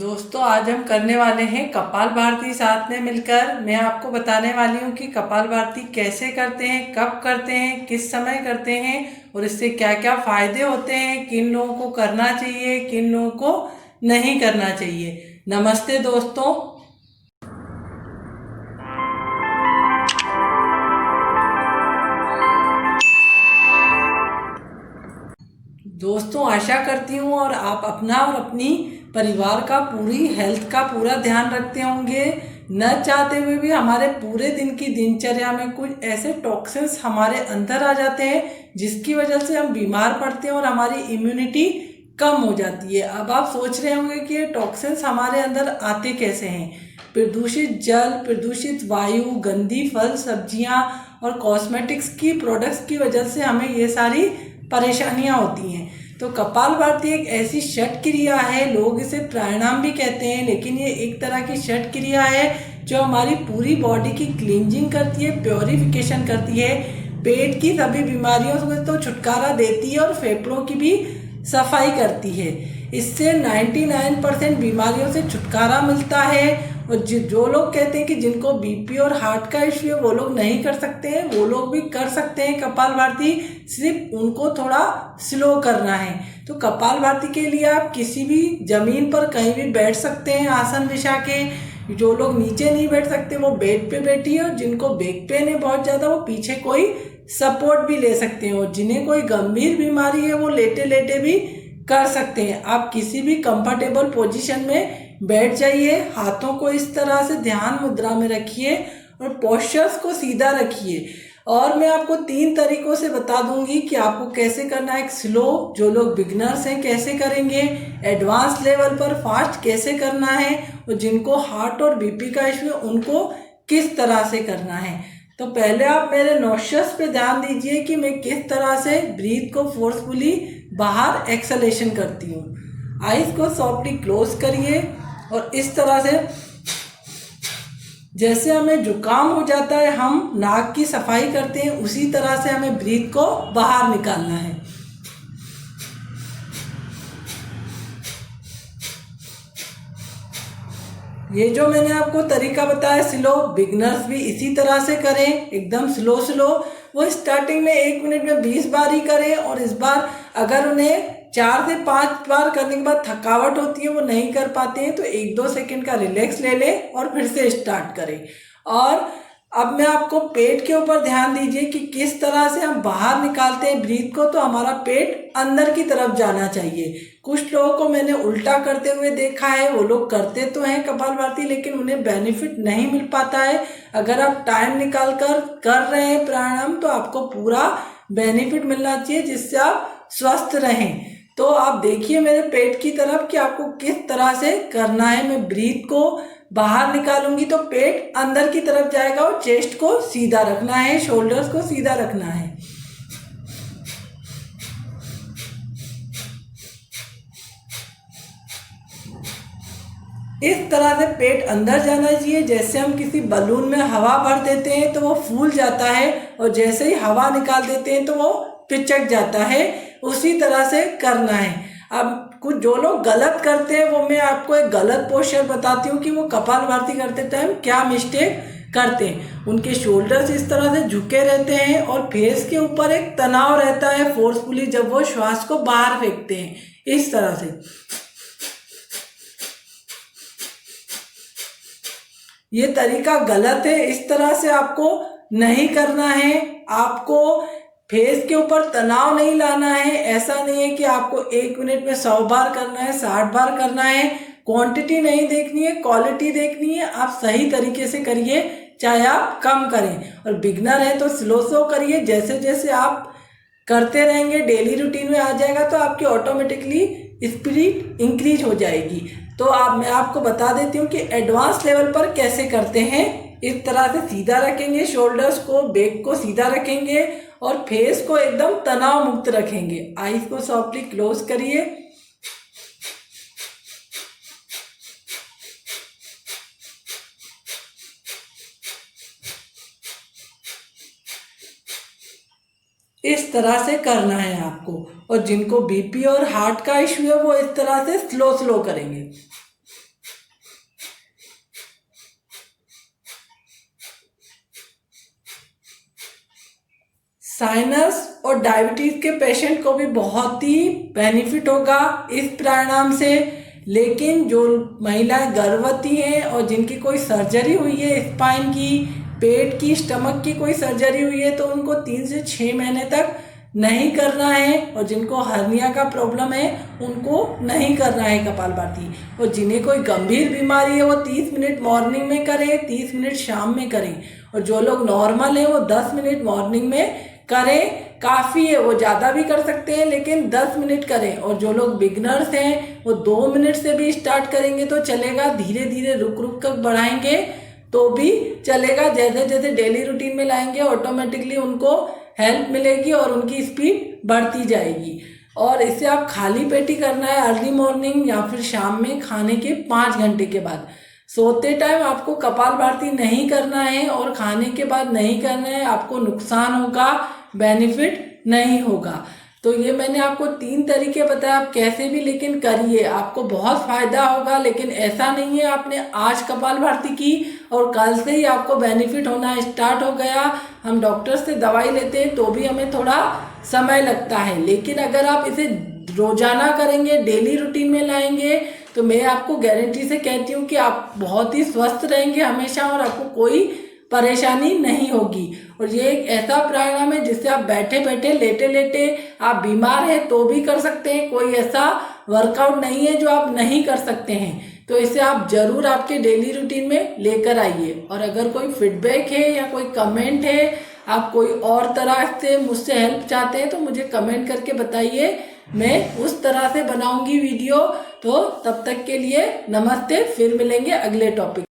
दोस्तों, आज हम करने वाले हैं कपालभाति। साथ में मिलकर मैं आपको बताने वाली हूँ कि कपालभाति कैसे करते हैं, कब करते हैं, किस समय करते हैं और इससे क्या क्या फायदे होते हैं, किन लोगों को करना चाहिए, किन लोगों को नहीं करना चाहिए। नमस्ते दोस्तों। दोस्तों, आशा करती हूँ और आप अपना और अपनी परिवार का पूरी हेल्थ का पूरा ध्यान रखते होंगे। न चाहते हुए भी हमारे पूरे दिन की दिनचर्या में कुछ ऐसे टॉक्सिन्स हमारे अंदर आ जाते हैं जिसकी वजह से हम बीमार पड़ते हैं और हमारी इम्यूनिटी कम हो जाती है। अब आप सोच रहे होंगे कि ये टॉक्सिन्स हमारे अंदर आते कैसे हैं। प्रदूषित जल, प्रदूषित वायु, गंदी फल सब्जियां और कॉस्मेटिक्स की प्रोडक्ट्स की वजह से हमें ये सारी परेशानियां होती हैं। तो कपालभाति एक ऐसी षट क्रिया है, लोग इसे प्राणायाम भी कहते हैं, लेकिन ये एक तरह की षट क्रिया है जो हमारी पूरी बॉडी की क्लींजिंग करती है, प्योरिफिकेशन करती है, पेट की सभी बीमारियों से तो छुटकारा देती है और फेफड़ों की भी सफाई करती है। इससे 99% बीमारियों से छुटकारा मिलता है। और जो लोग कहते हैं कि जिनको बीपी और हार्ट का इश्यू है वो लोग नहीं कर सकते हैं, वो लोग भी कर सकते हैं कपालभाति, सिर्फ उनको थोड़ा स्लो करना है। तो कपालभाति के लिए आप किसी भी जमीन पर कहीं भी बैठ सकते हैं आसन बिछा के। जो लोग नीचे नहीं बैठ सकते वो बेड पे बैठिए, और जिनको बैक पेन है बहुत ज़्यादा वो पीछे कोई सपोर्ट भी ले सकते हैं, और जिन्हें कोई गंभीर बीमारी है वो लेटे लेटे भी कर सकते हैं। आप किसी भी कंफर्टेबल पोजीशन में बैठ जाइए, हाथों को इस तरह से ध्यान मुद्रा में रखिए और पोस्चर्स को सीधा रखिए। और मैं आपको 3 तरीकों से बता दूंगी कि आपको कैसे करना है। एक स्लो, जो लोग बिगनर्स हैं कैसे करेंगे, एडवांस लेवल पर फास्ट कैसे करना है, और जिनको हार्ट और बीपी का इश्यू है उनको किस तरह से करना है। तो पहले आप मेरे नोस्ट्रल्स पे ध्यान दीजिए कि मैं किस तरह से ब्रीथ को फोर्सफुली बाहर एक्सलेशन करती हूँ। आईज को सॉफ्टली क्लोज करिए और इस तरह से, जैसे हमें जुकाम हो जाता है हम नाक की सफाई करते हैं, उसी तरह से हमें ब्रीथ को बाहर निकालना है। ये जो मैंने आपको तरीका बताया स्लो, बिगनर्स भी इसी तरह से करें, एकदम स्लो स्लो। वो स्टार्टिंग में 1 मिनट में 20 बार ही करें, और इस बार अगर उन्हें 4 से 5 बार करने के बाद थकावट होती है, वो नहीं कर पाते हैं, तो 1-2 सेकंड का रिलैक्स ले लें और फिर से स्टार्ट करें। और अब मैं आपको पेट के ऊपर ध्यान दीजिए कि किस तरह से हम बाहर निकालते हैं ब्रीथ को। तो हमारा पेट अंदर की तरफ जाना चाहिए। कुछ लोगों को मैंने उल्टा करते हुए देखा है, वो लोग करते तो हैं कपालभाति, लेकिन उन्हें बेनिफिट नहीं मिल पाता है। अगर आप टाइम निकाल कर कर रहे हैं प्राणायाम तो आपको पूरा बेनिफिट मिलना चाहिए, जिससे आप स्वस्थ रहें। तो आप देखिए मेरे पेट की तरफ कि आपको किस तरह से करना है। मैं ब्रीथ को बाहर निकालूंगी तो पेट अंदर की तरफ जाएगा, और चेस्ट को सीधा रखना है, शोल्डर्स को सीधा रखना है। इस तरह से पेट अंदर जाना चाहिए। जैसे हम किसी बलून में हवा भर देते हैं तो वो फूल जाता है, और जैसे ही हवा निकाल देते हैं तो वो पिचक जाता है, उसी तरह से करना है। अब कुछ जो लोग गलत करते हैं, वो मैं आपको एक गलत पोस्चर बताती हूँ कि वो कपालभाति करते टाइम क्या मिस्टेक करते हैं। उनके शोल्डर्स इस तरह से झुके रहते हैं और फेस के ऊपर एक तनाव रहता है फोर्सफुली, जब वो श्वास को बाहर फेंकते हैं इस तरह से। ये तरीका गलत है, इस तरह से आपको नहीं करना है। आपको फेस के ऊपर तनाव नहीं लाना है। ऐसा नहीं है कि आपको 1 मिनट में 100 बार करना है, 60 बार करना है। क्वांटिटी नहीं देखनी है, क्वालिटी देखनी है। आप सही तरीके से करिए, चाहे आप कम करें। और बिगनर है तो स्लो स्लो करिए। जैसे जैसे आप करते रहेंगे डेली रूटीन में आ जाएगा, तो आपकी ऑटोमेटिकली स्पीड इंक्रीज हो जाएगी। तो मैं आपको बता देती हूँ कि एडवांस लेवल पर कैसे करते हैं। इस तरह से सीधा रखेंगे, शोल्डर्स को, बैक को सीधा रखेंगे और फेस को एकदम तनाव मुक्त रखेंगे। आईज को सॉफ्टली क्लोज करिए। इस तरह से करना है आपको। और जिनको बीपी और हार्ट का इश्यू है वो इस तरह से स्लो स्लो करेंगे। साइनस और डायबिटीज के पेशेंट को भी बहुत ही बेनिफिट होगा इस प्राणायाम से। लेकिन जो महिलाएं गर्भवती हैं और जिनकी कोई सर्जरी हुई है स्पाइन की, पेट की, स्टमक की कोई सर्जरी हुई है, तो उनको 3 से 6 महीने तक नहीं करना है। और जिनको हर्निया का प्रॉब्लम है उनको नहीं करना है कपालभाति। और जिन्हें कोई गंभीर बीमारी है वो 30 मिनट मॉर्निंग में करें, 30 मिनट शाम में करें। और जो लोग नॉर्मल हैं वो 10 मिनट मॉर्निंग में करें, काफ़ी है। वो ज़्यादा भी कर सकते हैं लेकिन 10 मिनट करें। और जो लोग बिगनर्स हैं वो 2 मिनट से भी स्टार्ट करेंगे तो चलेगा, धीरे धीरे रुक रुक कर बढ़ाएंगे तो भी चलेगा। जैसे जैसे डेली रूटीन में लाएंगे ऑटोमेटिकली उनको हेल्प मिलेगी और उनकी स्पीड बढ़ती जाएगी। और इसे आप खाली पेट ही करना है, अर्ली मॉर्निंग या फिर शाम में खाने के 5 घंटे के बाद। सोते टाइम आपको कपालभाति नहीं करना है और खाने के बाद नहीं करना है, आपको नुकसान होगा, बेनिफिट नहीं होगा। तो ये मैंने आपको 3 तरीके बताए, आप कैसे भी लेकिन करिए, आपको बहुत फायदा होगा। लेकिन ऐसा नहीं है आपने आज कपालभाति की और कल से ही आपको बेनिफिट होना स्टार्ट हो गया। हम डॉक्टर से दवाई लेते हैं तो भी हमें थोड़ा समय लगता है, लेकिन अगर आप इसे रोजाना करेंगे, डेली रूटीन में लाएंगे, तो मैं आपको गारंटी से कहती हूँ कि आप बहुत ही स्वस्थ रहेंगे हमेशा और आपको कोई परेशानी नहीं होगी। और ये एक ऐसा प्राणायाम है जिससे आप बैठे बैठे, लेटे लेटे, आप बीमार हैं तो भी कर सकते हैं। कोई ऐसा वर्कआउट नहीं है जो आप नहीं कर सकते हैं। तो इसे आप जरूर आपके डेली रूटीन में लेकर आइए। और अगर कोई फीडबैक है या कोई कमेंट है, आप कोई और तरह से मुझसे हेल्प चाहते हैं तो मुझे कमेंट करके बताइए, मैं उस तरह से बनाऊंगी वीडियो। तो तब तक के लिए नमस्ते, फिर मिलेंगे अगले टॉपिक।